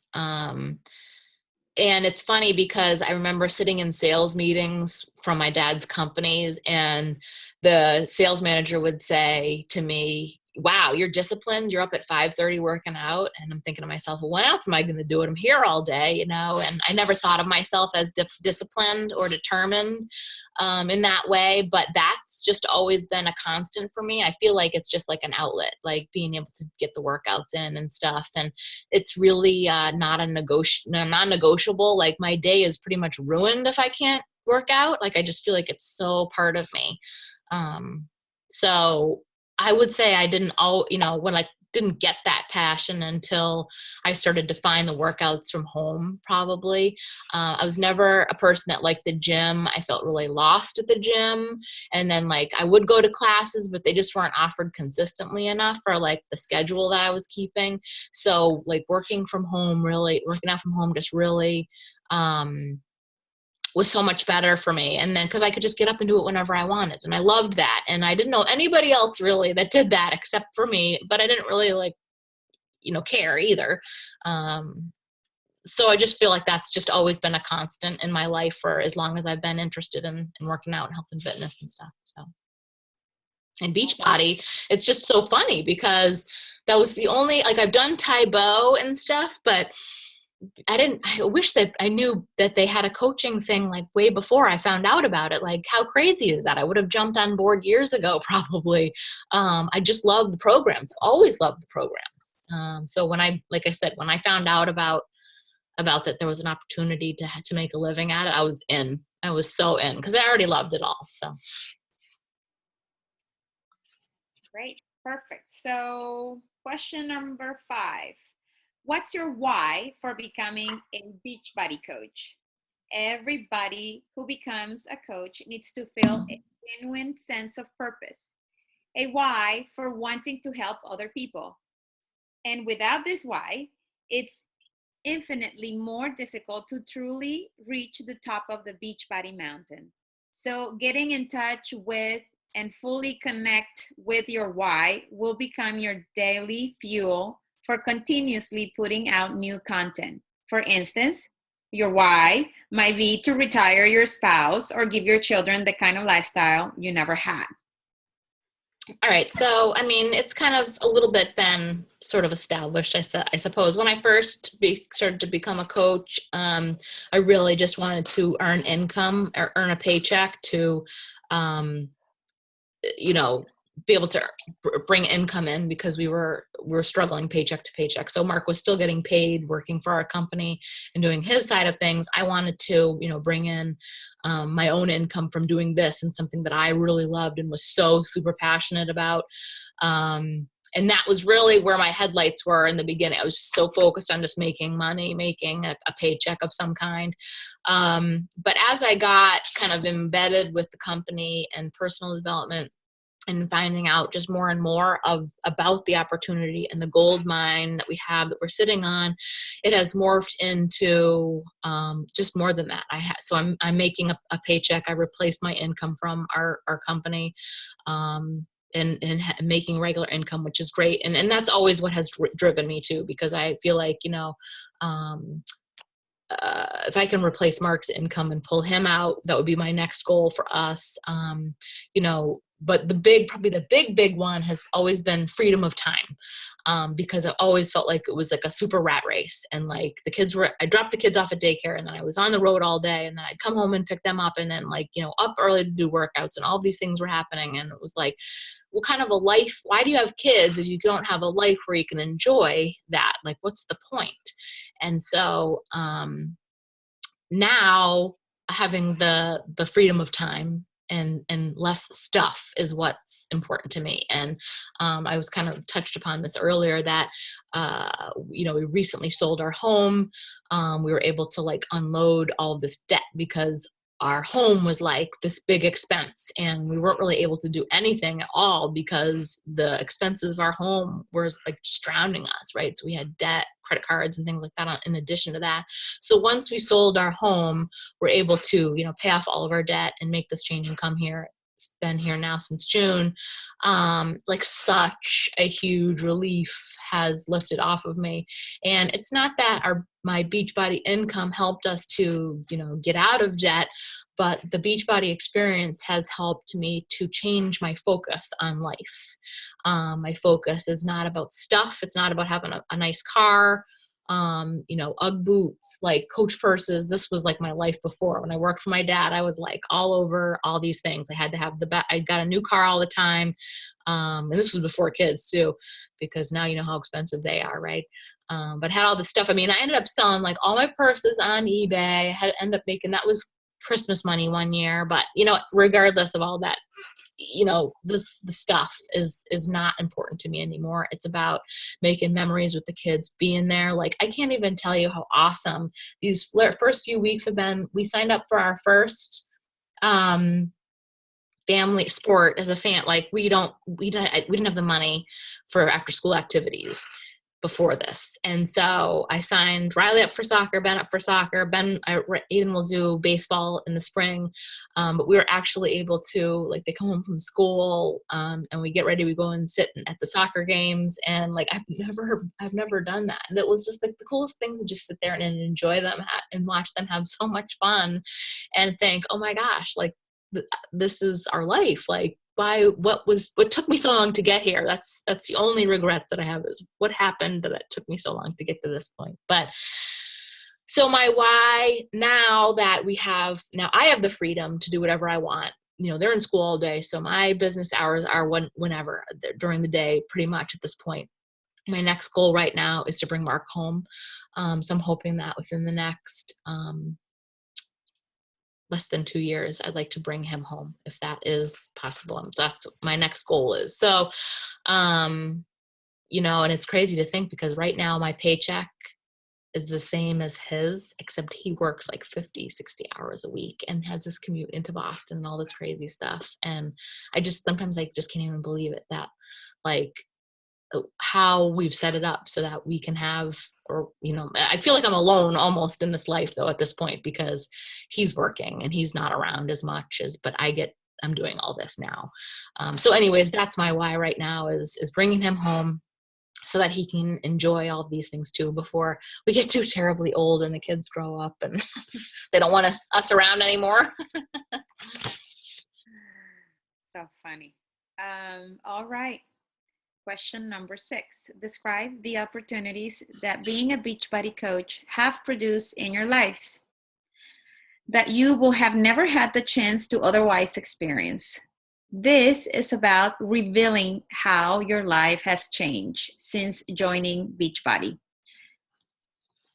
And it's funny because I remember sitting in sales meetings from my dad's companies, and the sales manager would say to me, "Wow, you're disciplined. You're up at 5:30 working out." And I'm thinking to myself, well, when else am I going to do it? I'm here all day, and I never thought of myself as disciplined or determined in that way. But that's just always been a constant for me. I feel like it's just like an outlet, like being able to get the workouts in and stuff. And it's really not non-negotiable. Like, my day is pretty much ruined if I can't work out. Like, I just feel like it's so part of me. So I would say I didn't when I didn't get that passion until I started to find the workouts from home, probably. I was never a person that liked the gym. I felt really lost at the gym. And then, like, I would go to classes, but they just weren't offered consistently enough for, like, the schedule that I was keeping. So, like, working out from home just really was so much better for me. And then, because I could just get up and do it whenever I wanted. And I loved that. And I didn't know anybody else really that did that except for me, but I didn't really care either. So I just feel like that's just always been a constant in my life for as long as I've been interested in working out and health and fitness and stuff. So, and Beachbody, it's just so funny because that was the only, like, I've done Taebo and stuff, but I wish that I knew that they had a coaching thing, like, way before I found out about it. Like, how crazy is that? I would have jumped on board years ago, probably. I just love the programs, always loved the programs. So like I said, when I found out about that there was an opportunity to make a living at it, I was in. I was so in, because I already loved it all. So. Great. Perfect. So question number 5. What's your why for becoming a Beachbody coach? Everybody who becomes a coach needs to feel a genuine sense of purpose, a why for wanting to help other people. And without this why, it's infinitely more difficult to truly reach the top of the Beachbody mountain. So getting in touch with and fully connect with your why will become your daily fuel for continuously putting out new content. For instance, your why might be to retire your spouse or give your children the kind of lifestyle you never had. All right. So, I mean, it's kind of a little bit been sort of established, I suppose. When I first started to become a coach, I really just wanted to earn income or earn a paycheck to, um, you know, be able to bring income in, because we were struggling paycheck to paycheck. So Mark was still getting paid working for our company and doing his side of things. I wanted to, bring in my own income from doing this, and something that I really loved and was so super passionate about. And that was really where my headlights were in the beginning. I was just so focused on just making money, making a paycheck of some kind. But as I got kind of embedded with the company and personal development, and finding out just more and more about the opportunity and the gold mine that we have, that we're sitting on, it has morphed into just more than that. So I'm making a paycheck. I replaced my income from our company, and making regular income, which is great. And that's always what has driven me too, because I feel like, if I can replace Mark's income and pull him out, that would be my next goal for us. But probably the big one has always been freedom of time, because I always felt like it was like a super rat race. And like I dropped the kids off at daycare, and then I was on the road all day, and then I'd come home and pick them up, and then up early to do workouts, and all these things were happening. And it was like, what kind of a life? Why do you have kids if you don't have a life where you can enjoy that? Like, what's the point? And so, now having the freedom of time and less stuff is what's important to me. And I was kind of touched upon this earlier that we recently sold our home. We were able to unload all of this debt, because our home was like this big expense, and we weren't really able to do anything at all because the expenses of our home were like just drowning us, right? So we had debt, credit cards, and things like that in addition to that. So once we sold our home, we're able to, pay off all of our debt and make this change and come here. It's been here now since June. Such a huge relief has lifted off of me. And it's not that my Beachbody income helped us to, get out of debt, but the Beachbody experience has helped me to change my focus on life. My focus is not about stuff. It's not about having a nice car, UGG boots, like Coach purses. This was like my life before. When I worked for my dad, I was like all over all these things. I had to have I got a new car all the time. And this was before kids too, because now you know how expensive they are, right? But had all this stuff. I mean, I ended up selling like all my purses on eBay. I had to end up making, that was Christmas money one year, but regardless of all that, the stuff is not important to me anymore. It's about making memories with the kids, being there. Like, I can't even tell you how awesome these first few weeks have been. We signed up for our first family sport as a fan. Like, we didn't have the money for after school activities before this. And so I signed Riley up for soccer, Ben up for soccer. Aiden will do baseball in the spring. But we were actually able to, they come home from school, and we get ready, we go and sit at the soccer games. And I've never done that. And it was just like the coolest thing to just sit there and enjoy them and watch them have so much fun and think, oh my gosh, this is our life. What took me so long to get here? That's the only regret that I have, is what happened that it took me so long to get to this point. But so my why, now I have the freedom to do whatever I want. They're in school all day, so my business hours are whenever during the day, pretty much at this point. My next goal right now is to bring Mark home. So I'm hoping that within the next less than 2 years, I'd like to bring him home, if that is possible. That's what my next goal is. So, and it's crazy to think, because right now my paycheck is the same as his, except he works like 50, 60 hours a week and has this commute into Boston and all this crazy stuff. And sometimes I just can't even believe it, that how we've set it up so that we can have, I feel like I'm alone almost in this life though at this point, because he's working and he's not around as much but I get I'm doing all this now. So anyways, that's my why right now is bringing him home so that he can enjoy all of these things too before we get too terribly old and the kids grow up and they don't want us around anymore. So funny. All right. Question number 6. Describe the opportunities that being a Beachbody coach have produced in your life that you will have never had the chance to otherwise experience. This is about revealing how your life has changed since joining Beachbody.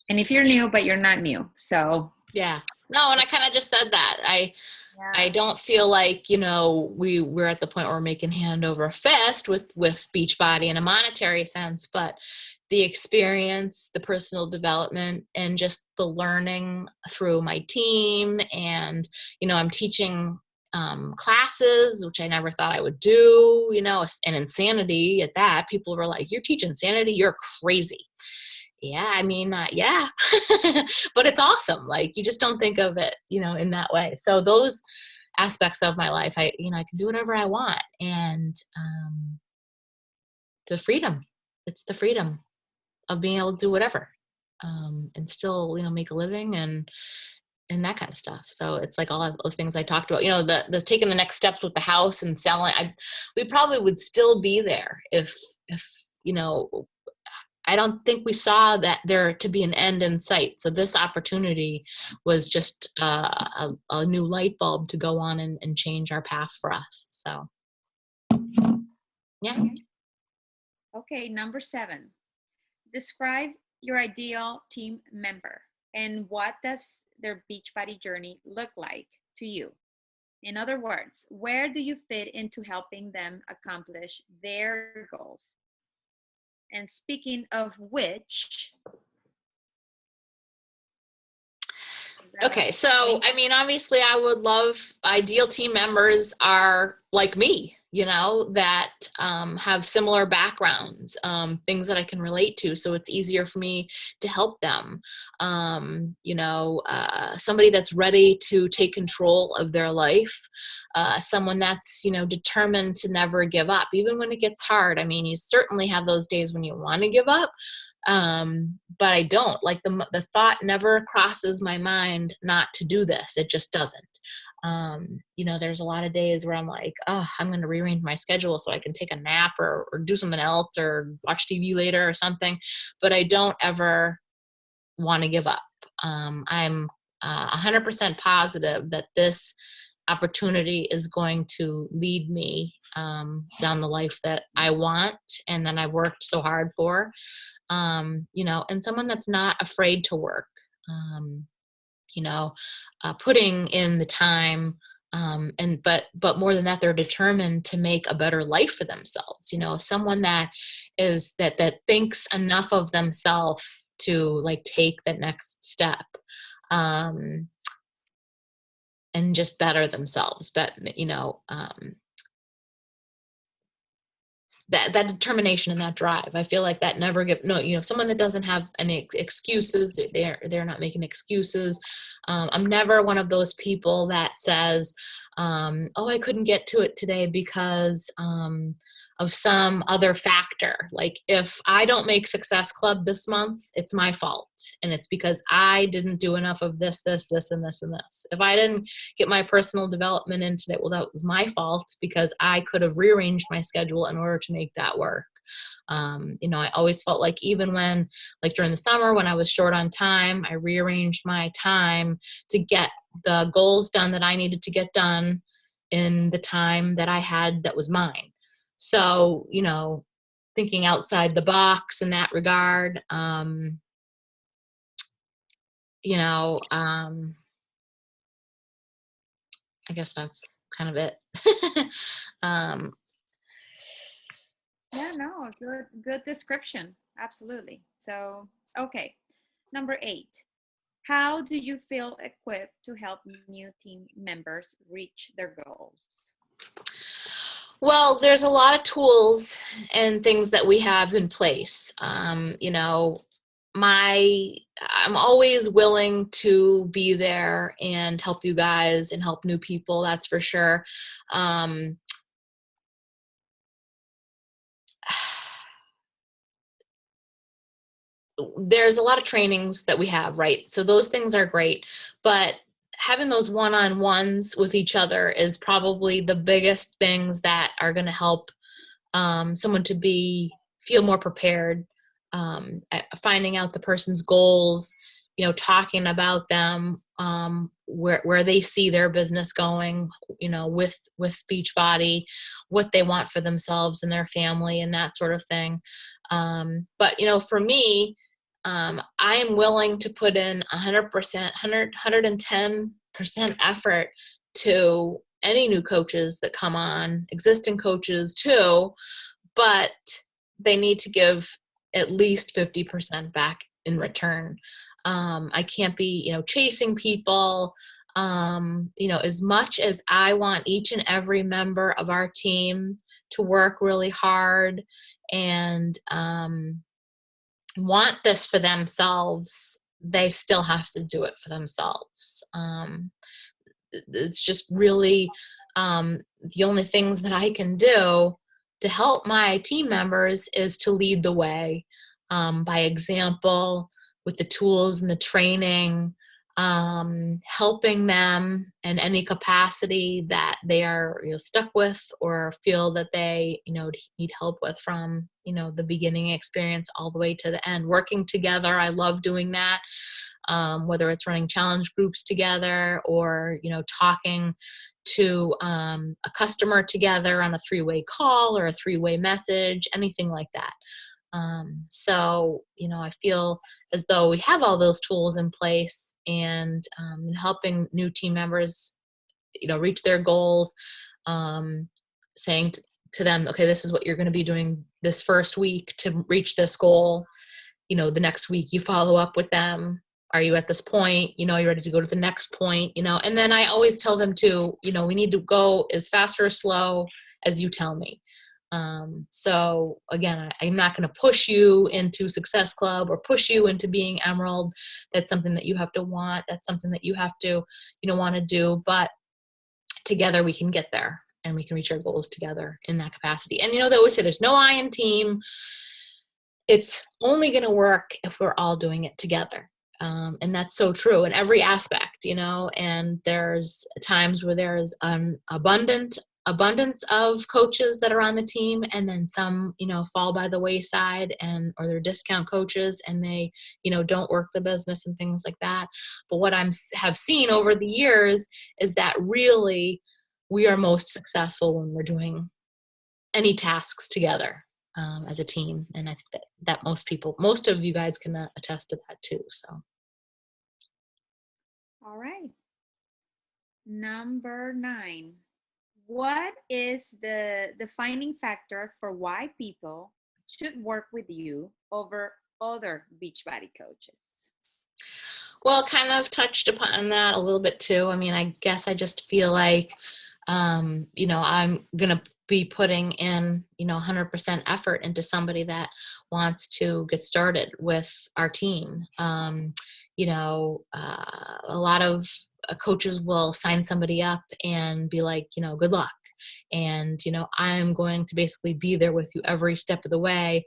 And if you're new, but you're not new, so. Yeah. No, and I kind of just said that. I don't feel like, we're at the point where we're making hand over fist with Beachbody in a monetary sense, but the experience, the personal development, and just the learning through my team. And, I'm teaching classes, which I never thought I would do, and insanity at that. People were like, "You're teaching insanity? You're crazy." Yeah, I mean, yeah, but it's awesome. Like, you just don't think of it, in that way. So those aspects of my life, I can do whatever I want. And the freedom, it's the freedom of being able to do whatever, and still, make a living and that kind of stuff. So it's like all of those things I talked about, the taking the next steps with the house and selling. We probably would still be there if, I don't think we saw that there to be an end in sight. So this opportunity was just a new light bulb to go on and change our path for us. So, yeah. Okay, number 7. Describe your ideal team member and what does their Beachbody journey look like to you? In other words, where do you fit into helping them accomplish their goals? And speaking of which. Okay, so I mean, obviously, I would love ideal team members are like me, that have similar backgrounds, things that I can relate to. So it's easier for me to help them. Somebody that's ready to take control of their life, someone that's, determined to never give up, even when it gets hard. I mean, you certainly have those days when you want to give up. But I don't. Like, the thought never crosses my mind not to do this. It just doesn't. There's a lot of days where I'm like, oh, I'm going to rearrange my schedule so I can take a nap or do something else or watch TV later or something. But I don't ever want to give up. I'm 100% positive that this opportunity is going to lead me down the life that I want and that I worked so hard for. And someone that's not afraid to work, putting in the time, but more than that, they're determined to make a better life for themselves. Someone that thinks enough of themselves to like take that next step, and just better themselves. But, that determination and that drive, I feel like that never someone that doesn't have any excuses, they're not making excuses. I'm never one of those people that says, oh, I couldn't get to it today because of some other factor. Like, if I don't make Success Club this month, it's my fault. And it's because I didn't do enough of this, and this, and this. If I didn't get my personal development in today, well, that was my fault because I could have rearranged my schedule in order to make that work. I always felt like even when, like during the summer, when I was short on time, I rearranged my time to get the goals done that I needed to get done in the time that I had that was mine. So, thinking outside the box in that regard, I guess that's kind of it. Yeah, no, good description. Absolutely. So, okay. Number 8. How do you feel equipped to help new team members reach their goals? Well, there's a lot of tools and things that we have in place. I'm always willing to be there and help you guys and help new people. That's for sure. There's a lot of trainings that we have, right? So those things are great, but having those one-on-ones with each other is probably the biggest things that are going to help someone to feel more prepared, finding out the person's goals, talking about them, where they see their business going, with Beachbody, what they want for themselves and their family and that sort of thing. But for me, I am willing to put in 100%, 110% effort to any new coaches that come on, existing coaches too, but they need to give at least 50% back in return. I can't be, chasing people. As much as I want each and every member of our team to work really hard and want this for themselves, they still have to do it for themselves. It's just really the only things that I can do to help my team members is to lead the way, by example, with the tools and the training, helping them in any capacity that they are stuck with or feel that they need help with, from the beginning experience all the way to the end, working together. I love doing that. Whether it's running challenge groups together or talking to a customer together on a 3-way call or a 3-way message, anything like that. So I feel as though we have all those tools in place, and helping new team members reach their goals, saying to them, okay, this is what you're going to be doing this first week to reach this goal. The next week you follow up with them. Are you at this point? You're ready to go to the next point, and then I always tell them to, we need to go as fast or slow as you tell me. So again, I'm not going to push you into Success Club or push you into being Emerald. That's something that you have to want. That's something that you have to, want to do, but together we can get there and we can reach our goals together in that capacity. And, they always say there's no I in team. It's only going to work if we're all doing it together. And that's so true in every aspect, and there's times where there's an abundance of coaches that are on the team, and then some, fall by the wayside or they're discount coaches and they, don't work the business and things like that. But what have seen over the years is that really we are most successful when we're doing any tasks together. As a team. And I think that most of you guys can attest to that too. So. All right. Number 9. What is the defining factor for why people should work with you over other Beachbody coaches? Well, kind of touched upon that a little bit too. I mean, I guess I just feel like, I'm going to be putting in, 100% effort into somebody that wants to get started with our team. A lot of coaches will sign somebody up and be like, good luck. And, I'm going to basically be there with you every step of the way,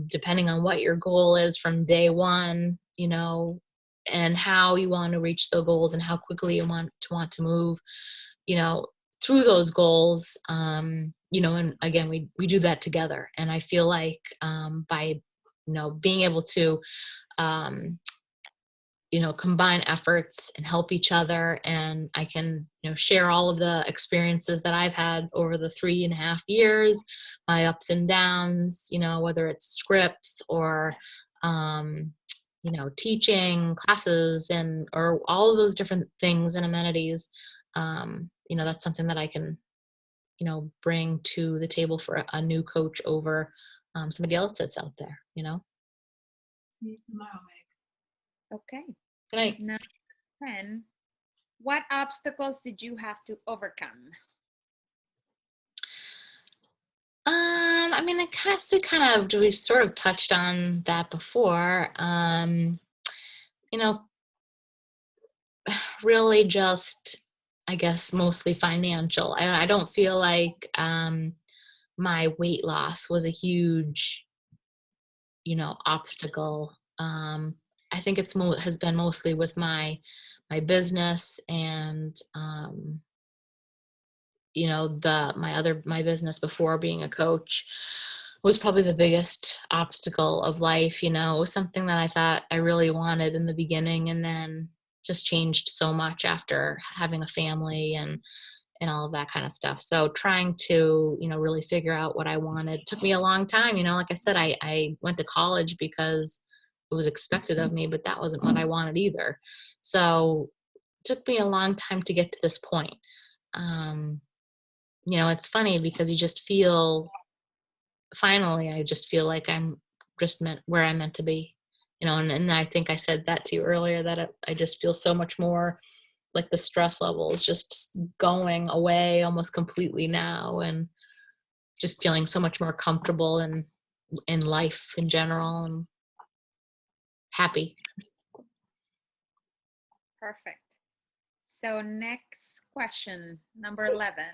depending on what your goal is from day one, and how you want to reach the goals and how quickly you want to move, through those goals. And again, we do that together. And I feel like, by, being able to, combine efforts and help each other. And I can, share all of the experiences that I've had over the 3.5 years, my ups and downs, whether it's scripts or, teaching classes or all of those different things and amenities. That's something that I can, bring to the table for a new coach over somebody else that's out there, Okay. Right. Number 10. What obstacles did you have to overcome? I mean, we sort of touched on that before. You know, really just, I guess, mostly financial. I don't feel like my weight loss was a huge, obstacle. I think has been mostly with my business and my business before being a coach was probably the biggest obstacle of life. It was something that I thought I really wanted in the beginning, and then just changed so much after having a family and all of that kind of stuff. So trying to, really figure out what I wanted took me a long time. Like I said, I went to college because it was expected of me, but that wasn't what I wanted either. So it took me a long time to get to this point. Um, it's funny because I just feel like I'm just meant where I'm meant to be, and I think I said that to you earlier, that I just feel so much more like the stress level is just going away almost completely now, and just feeling so much more comfortable in life in general and happy. Perfect. So next question, number 11.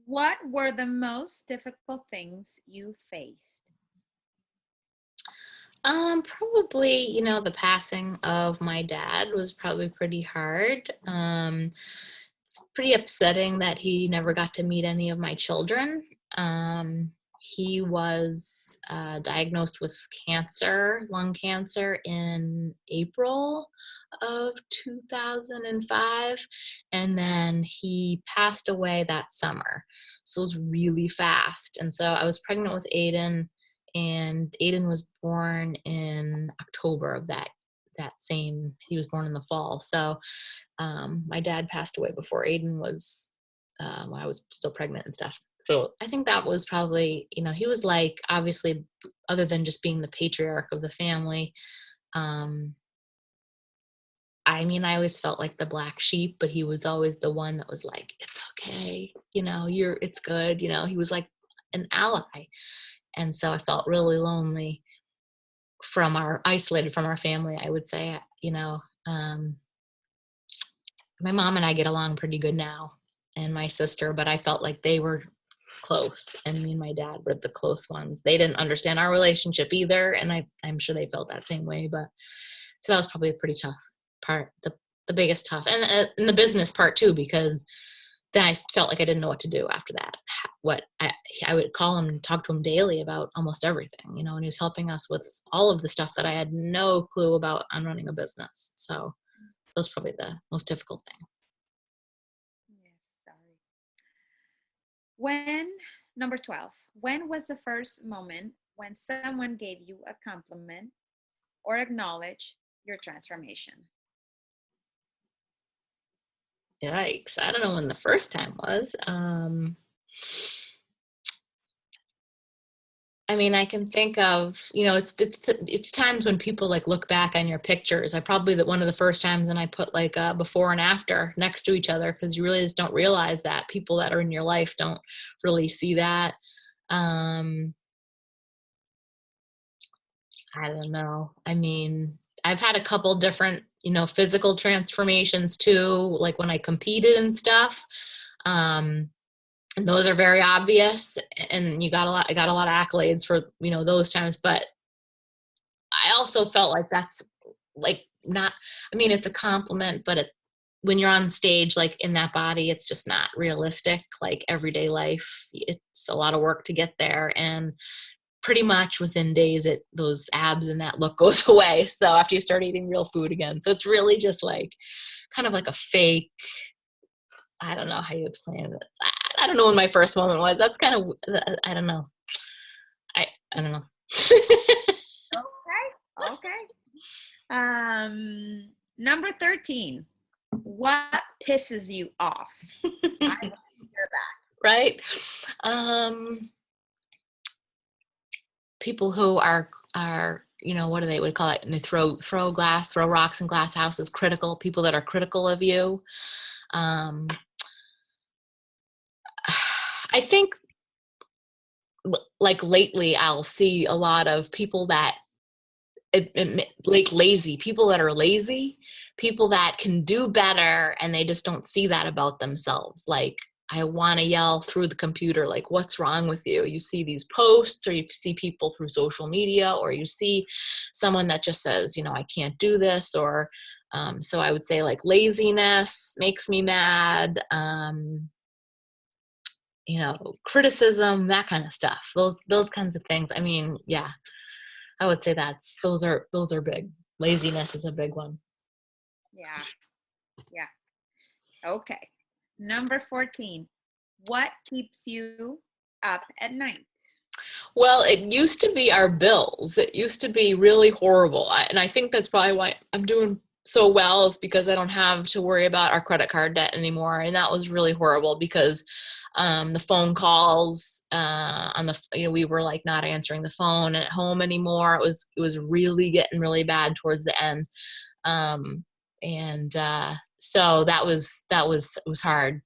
What were the most difficult things you faced? Probably, the passing of my dad was probably pretty hard. It's pretty upsetting that he never got to meet any of my children. He was diagnosed with lung cancer, in April of 2005, and then he passed away that summer. So it was really fast. And so I was pregnant with Aiden, and Aiden was born in October of he was born in the fall. So my dad passed away before Aiden was, when I was still pregnant and stuff. So I think that was probably, he was like, obviously, other than just being the patriarch of the family, I mean, I always felt like the black sheep, but he was always the one that was like, it's okay, it's good. He was like an ally. And so I felt really lonely isolated from our family, I would say. My mom and I get along pretty good now, and my sister, but I felt like they were close, and me and my dad were the close ones. They didn't understand our relationship either, and I'm sure they felt that same way. But so that was probably a pretty tough part, the biggest tough, and the business part too, because then I felt like I didn't know what to do after that. I would call him and talk to him daily about almost everything, and he was helping us with all of the stuff that I had no clue about on running a business. So that was probably the most difficult thing. Yes, sorry. Number 12, when was the first moment when someone gave you a compliment or acknowledged your transformation? Yikes. I don't know when the first time was. I mean, I can think of, it's times when people like look back on your pictures. I probably that one of the first times, and I put like a before and after next to each other, because you really just don't realize that people that are in your life don't really see that. I don't know. I mean, I've had a couple different, physical transformations too, like when I competed and stuff. And those are very obvious, and I got a lot of accolades for, those times, but I also felt like that's like not, I mean, it's a compliment, but when you're on stage, like in that body, it's just not realistic. Like everyday life, it's a lot of work to get there. And pretty much within days, those abs and that look goes away. So after you start eating real food again, so it's really just like kind of like a fake. I don't know how you explain it. I don't know when my first moment was. That's kind of, I don't know. I don't know. Okay. Number 13. What pisses you off? I hear that. Right? People who are what do they would call it? And they throw rocks in glass houses. Critical people that are critical of you. I think like lately I'll see a lot of people that like lazy people that are lazy, people that can do better, and they just don't see that about themselves. Like, I want to yell through the computer, like, what's wrong with you? You see these posts, or you see people through social media, or you see someone that just says, I can't do this, or so I would say like laziness makes me mad. Criticism, that kind of stuff, those kinds of things. I mean, yeah, I would say those are big. Laziness is a big one. Yeah. Yeah. Okay. Number 14. What keeps you up at night? Well, it used to be our bills. It used to be really horrible. And I think that's probably why I'm doing so well, is because I don't have to worry about our credit card debt anymore. And that was really horrible because the phone calls we were like not answering the phone at home anymore. It was really getting really bad towards the end. So it was hard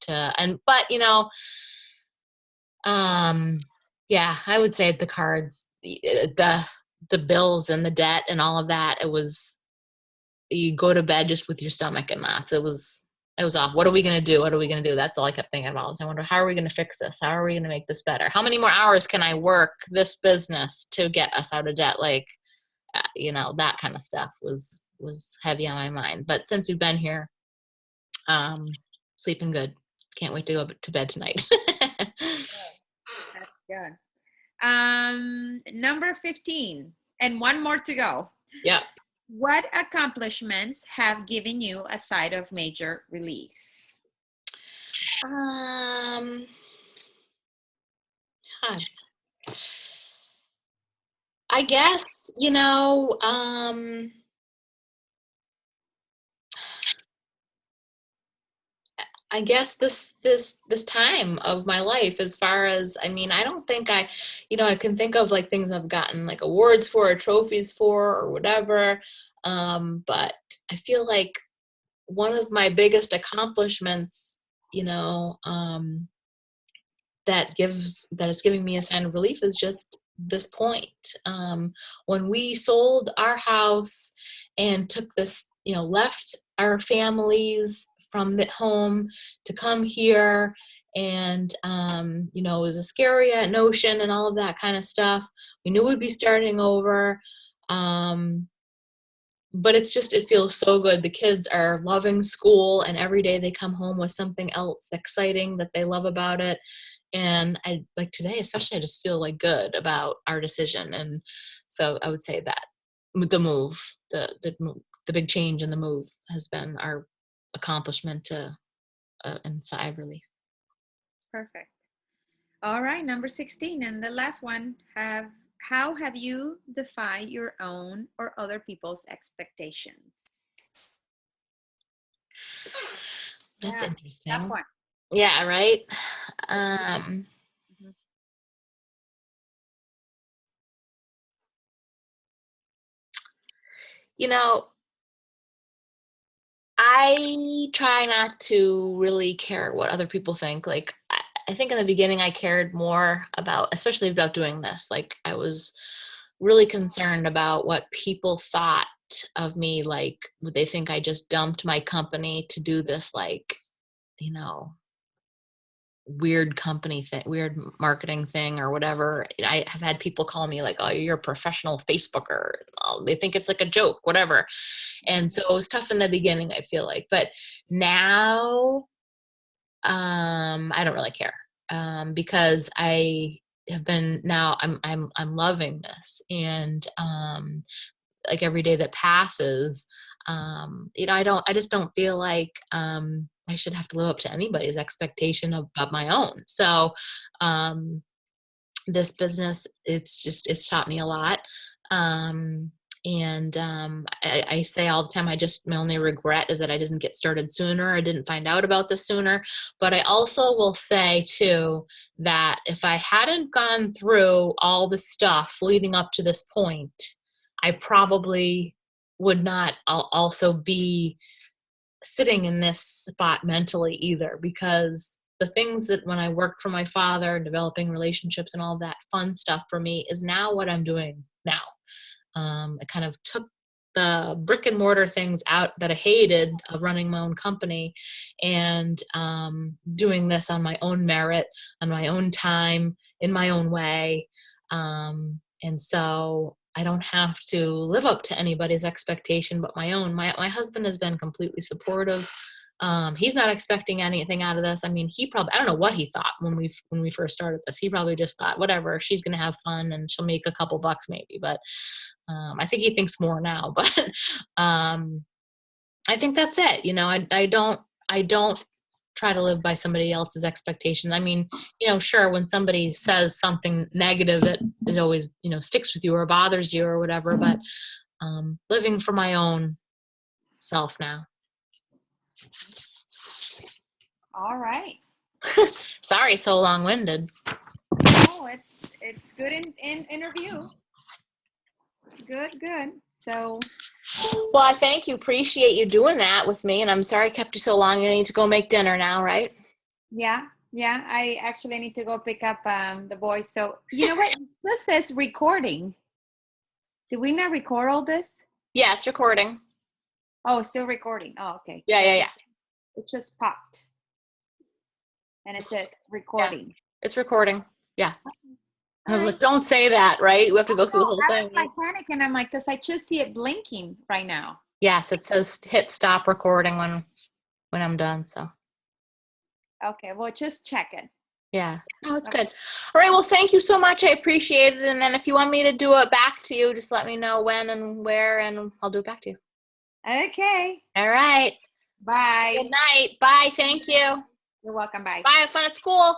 yeah, I would say the cards, the bills and the debt and all of that. It was, you go to bed just with your stomach in knots. It was off. What are we going to do? What are we going to do? That's all I kept thinking about. I wonder, how are we going to fix this? How are we going to make this better? How many more hours can I work this business to get us out of debt? Like, that kind of stuff was heavy on my mind. But since we've been here, sleeping good. Can't wait to go to bed tonight. That's good. Number 15, and one more to go. Yep. What accomplishments have given you a side of major relief? Huh. I guess, I guess this time of my life, as far as, I mean, I don't think I can think of like things I've gotten like awards for or trophies for or whatever. But I feel like one of my biggest accomplishments, that is giving me a sign of relief is just this point. When we sold our house and took this, left our families from the home to come here, and it was a scary notion and all of that kind of stuff. We knew we'd be starting over. But it feels so good. The kids are loving school, and every day they come home with something else exciting that they love about it. And I, like today, especially, I just feel like good about our decision. And so I would say that the move, the big change in the move has been our accomplishment to and sigh of relief. Perfect. All right, number 16, and the last one. How have you defied your own or other people's expectations? That's Yeah, that interesting. one. Yeah, right. Mhm. You know, I try not to really care what other people think. Like, I think in the beginning I cared more about, especially about doing this. Like, I was really concerned about what people thought of me. Like, would they think I just dumped my company to do this, like, you know, weird company thing, weird marketing thing or whatever. I have had people call me like, oh, you're a professional Facebooker. They think it's like a joke, whatever. And so it was tough in the beginning, I feel like. But now, I don't really care, because I have been, now I'm loving this. And like every day that passes, I just don't feel like I should have to live up to anybody's expectation of my own. So this business, it's taught me a lot. I say all the time, my only regret is that I didn't get started sooner. I didn't find out about this sooner. But I also will say too, that if I hadn't gone through all the stuff leading up to this point, I probably would not also be sitting in this spot mentally either, because the things that when I worked for my father, developing relationships and all that fun stuff for me is now what I'm doing now. I kind of took the brick and mortar things out that I hated of running my own company and doing this on my own merit, on my own time, in my own way. And so I don't have to live up to anybody's expectation but my own. My husband has been completely supportive. He's not expecting anything out of this. I mean, I don't know what he thought when we first started this. He probably just thought, whatever, she's going to have fun and she'll make a couple bucks maybe. But I think he thinks more now, but I think that's it. I don't try to live by somebody else's expectations. I mean, sure, when somebody says something negative, it always, sticks with you or bothers you or whatever, but living for my own self now. All right. Sorry, so long-winded. Oh, it's good in interview. Good. So. Well, I thank you. Appreciate you doing that with me. And I'm sorry I kept you so long. You need to go make dinner now, right? Yeah. I actually need to go pick up the boys. So, you know what? This says recording. Did we not record all this? Yeah, it's recording. Oh, still recording. Oh, okay. Yeah. It just popped. And it says recording. Yeah, it's recording. Yeah. I was right. like, don't say that, right? We have to go through the whole thing. I was like panicking. I'm like, because I just see it blinking right now. Yes, it says hit stop recording when I'm done. So. Okay, well, just check it. Yeah. No, it's good. All right. Well, thank you so much. I appreciate it. And then if you want me to do it back to you, just let me know when and where, and I'll do it back to you. Okay. All right. Bye. Good night. Bye. Thank you. You're welcome. Bye. Bye. Have fun at school.